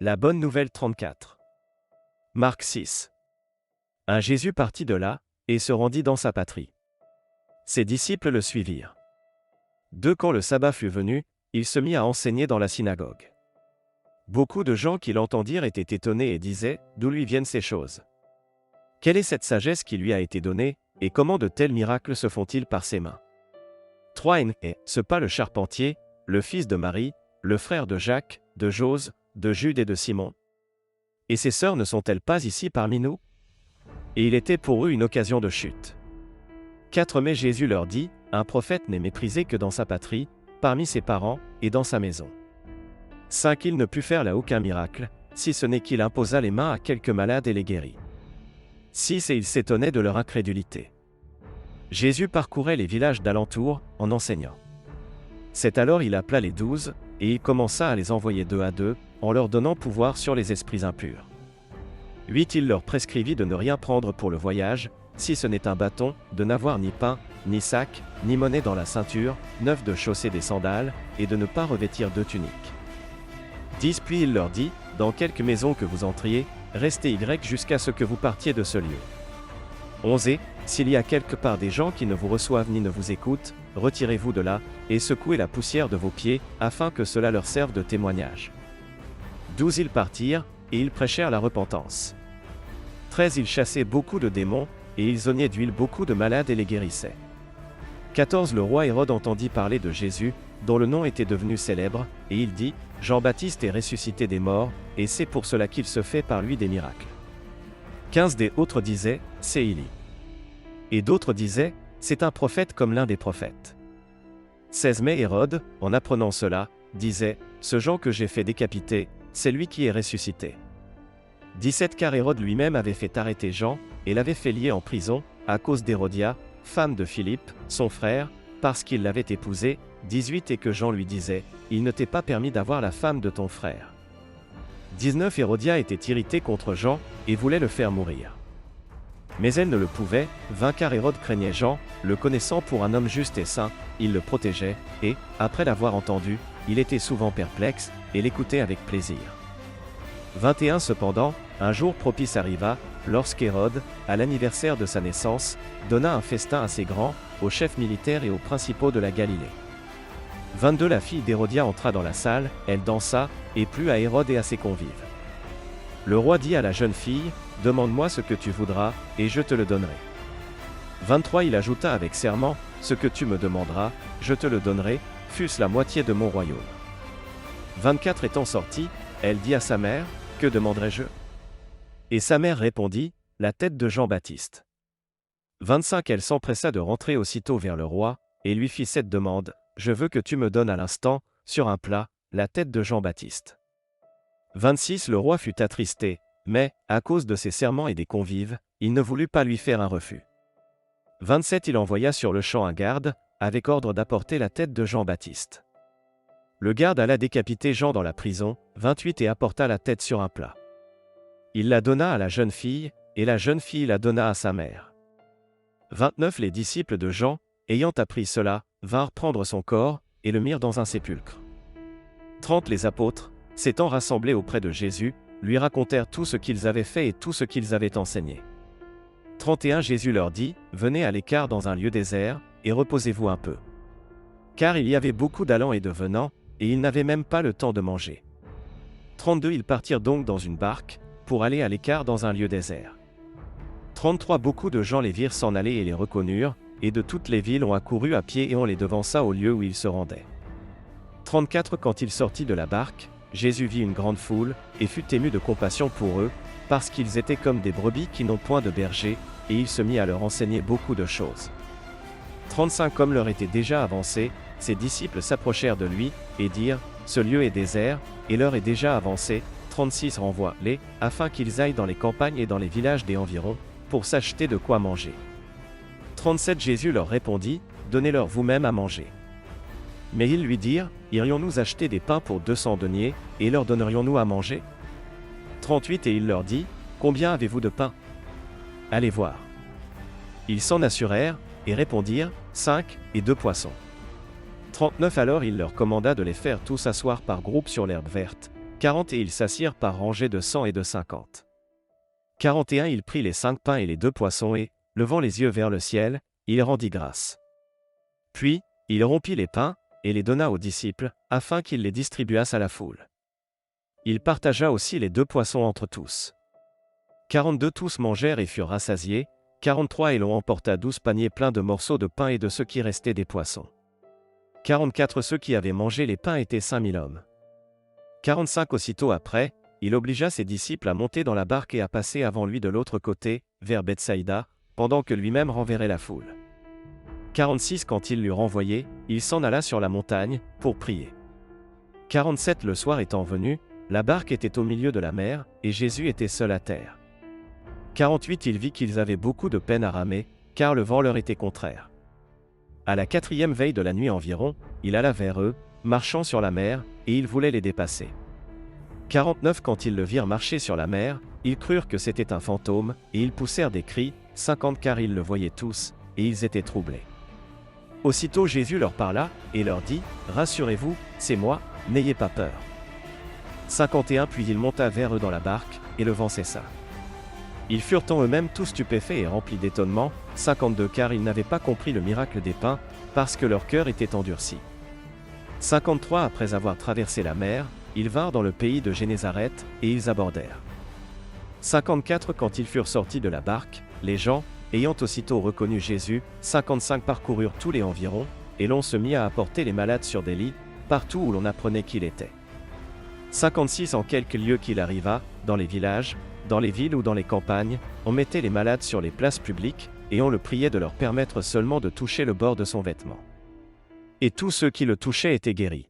La bonne nouvelle 34. Marc 6. Un Jésus partit de là, et se rendit dans sa patrie. Ses disciples le suivirent. Quand le sabbat fut venu, il se mit à enseigner dans la synagogue. Beaucoup de gens qui l'entendirent étaient étonnés et disaient, d'où lui viennent ces choses? Quelle est cette sagesse qui lui a été donnée, et comment de tels miracles se font-ils par ses mains? 3. Ce pas le charpentier, le fils de Marie, le frère de Jacques, de Jose, de Jude et de Simon. Et ses sœurs ne sont-elles pas ici parmi nous? Et il était pour eux une occasion de chute. 4. Mais Jésus leur dit, un prophète n'est méprisé que dans sa patrie, parmi ses parents, et dans sa maison. 5. Il ne put faire là aucun miracle, si ce n'est qu'il imposa les mains à quelques malades et les guérit. 6. Et il s'étonnait de leur incrédulité. Jésus parcourait les villages d'alentour, en enseignant. C'est alors il appela les 12, et il commença à les envoyer 2 à 2, en leur donnant pouvoir sur les esprits impurs. 8. Il leur prescrivit de ne rien prendre pour le voyage, si ce n'est un bâton, de n'avoir ni pain, ni sac, ni monnaie dans la ceinture, 9. De chausser des sandales, et de ne pas revêtir de tunique. 10. Puis il leur dit, dans quelque maison que vous entriez, restez jusqu'à ce que vous partiez de ce lieu. 11. S'il y a quelque part des gens qui ne vous reçoivent ni ne vous écoutent, retirez-vous de là, et secouez la poussière de vos pieds, afin que cela leur serve de témoignage. 12. Ils partirent, et ils prêchèrent la repentance. 13. Ils chassaient beaucoup de démons, et ils oignaient d'huile beaucoup de malades et les guérissaient. 14. Le roi Hérode entendit parler de Jésus, dont le nom était devenu célèbre, et il dit, Jean-Baptiste est ressuscité des morts, et c'est pour cela qu'il se fait par lui des miracles. 15. Des autres disaient, c'est Élie. Et d'autres disaient, c'est un prophète comme l'un des prophètes. 16. Mais Hérode, en apprenant cela, disait, ce Jean que j'ai fait décapiter, c'est lui qui est ressuscité. 17. Car Hérode lui-même avait fait arrêter Jean, et l'avait fait lier en prison, à cause d'Hérodia, femme de Philippe, son frère, parce qu'il l'avait épousée. 18. Et que Jean lui disait, il ne t'est pas permis d'avoir la femme de ton frère. 19. Hérodia était irritée contre Jean, et voulait le faire mourir. Mais elle ne le pouvait. 20. Car Hérode craignait Jean, le connaissant pour un homme juste et saint, il le protégeait, et, après l'avoir entendu, il était souvent perplexe, et l'écoutait avec plaisir. 21. Cependant, un jour propice arriva, lorsqu'Hérode, à l'anniversaire de sa naissance, donna un festin assez grand, aux chefs militaires et aux principaux de la Galilée. 22. La fille d'Hérodia entra dans la salle, elle dansa, et plut à Hérode et à ses convives. Le roi dit à la jeune fille, demande-moi ce que tu voudras, et je te le donnerai. 23. Il ajouta avec serment, ce que tu me demanderas, je te le donnerai, fût-ce la moitié de mon royaume. 24. Étant sortie, elle dit à sa mère, que demanderai-je? Et sa mère répondit, la tête de Jean-Baptiste. 25. Elle s'empressa de rentrer aussitôt vers le roi, et lui fit cette demande, je veux que tu me donnes à l'instant, sur un plat, la tête de Jean-Baptiste. 26. Le roi fut attristé, mais, à cause de ses serments et des convives, il ne voulut pas lui faire un refus. 27. Il envoya sur le champ un garde, avec ordre d'apporter la tête de Jean-Baptiste. Le garde alla décapiter Jean dans la prison. 28. Et apporta la tête sur un plat. Il la donna à la jeune fille, et la jeune fille la donna à sa mère. 29. Les disciples de Jean, ayant appris cela, vinrent prendre son corps, et le mirent dans un sépulcre. 30. Les apôtres, s'étant rassemblés auprès de Jésus, lui racontèrent tout ce qu'ils avaient fait et tout ce qu'ils avaient enseigné. 31. Jésus leur dit, venez à l'écart dans un lieu désert, et reposez-vous un peu. Car il y avait beaucoup d'allants et de venants, et ils n'avaient même pas le temps de manger. 32. Ils partirent donc dans une barque, pour aller à l'écart dans un lieu désert. 33. Beaucoup de gens les virent s'en aller et les reconnurent, et de toutes les villes ont accouru à pied et on les devança au lieu où ils se rendaient. 34. Quand il sortit de la barque, Jésus vit une grande foule, et fut ému de compassion pour eux, parce qu'ils étaient comme des brebis qui n'ont point de berger, et il se mit à leur enseigner beaucoup de choses. 35. Comme l'heure était déjà avancée, ses disciples s'approchèrent de lui, et dirent, ce lieu est désert, et l'heure est déjà avancée. 36. Renvoie-les, afin qu'ils aillent dans les campagnes et dans les villages des environs, pour s'acheter de quoi manger. 37. Jésus leur répondit, donnez-leur vous-même à manger. Mais ils lui dirent, irions-nous acheter des pains pour 200 deniers, et leur donnerions-nous à manger? 38. Et il leur dit, combien avez-vous de pain? Allez voir. Ils s'en assurèrent, et répondirent, 5, et 2 poissons. 39. Alors il leur commanda de les faire tous asseoir par groupes sur l'herbe verte, 40 et ils s'assirent par rangées de 100 et de 50. 41 Il prit les 5 pains et les 2 poissons et, levant les yeux vers le ciel, il rendit grâce. Puis, il rompit les pains, et les donna aux disciples, afin qu'ils les distribuassent à la foule. Il partagea aussi les 2 poissons entre tous. 42 Tous mangèrent et furent rassasiés, 43 Et l'on emporta 12 paniers pleins de morceaux de pain et de ce qui restait des poissons. 44 Ceux qui avaient mangé les pains étaient 5000 hommes. 45 Aussitôt après, il obligea ses disciples à monter dans la barque et à passer avant lui de l'autre côté, vers Bethsaïda, pendant que lui-même renverrait la foule. 46 Quand il l'eut renvoyé, il s'en alla sur la montagne, pour prier. 47 Le soir étant venu, la barque était au milieu de la mer, et Jésus était seul à terre. 48 Il vit qu'ils avaient beaucoup de peine à ramer, car le vent leur était contraire. À la 4e veille de la nuit environ, il alla vers eux, marchant sur la mer, et il voulait les dépasser. 49 Quand ils le virent marcher sur la mer, ils crurent que c'était un fantôme, et ils poussèrent des cris. 50 Car ils le voyaient tous, et ils étaient troublés. Aussitôt Jésus leur parla, et leur dit, « Rassurez-vous, c'est moi, n'ayez pas peur. » 51 Puis il monta vers eux dans la barque, et le vent cessa. Ils furent en eux-mêmes tous stupéfaits et remplis d'étonnement. 52 Car ils n'avaient pas compris le miracle des pains, parce que leur cœur était endurci. 53 Après avoir traversé la mer, ils vinrent dans le pays de Génézareth, et ils abordèrent. 54 Quand ils furent sortis de la barque, les gens, ayant aussitôt reconnu Jésus, 55 parcoururent tous les environs, et l'on se mit à apporter les malades sur des lits, partout où l'on apprenait qu'il était. 56 En quelques lieux qu'il arriva, dans les villages, dans les villes ou dans les campagnes, on mettait les malades sur les places publiques, et on le priait de leur permettre seulement de toucher le bord de son vêtement. Et tous ceux qui le touchaient étaient guéris.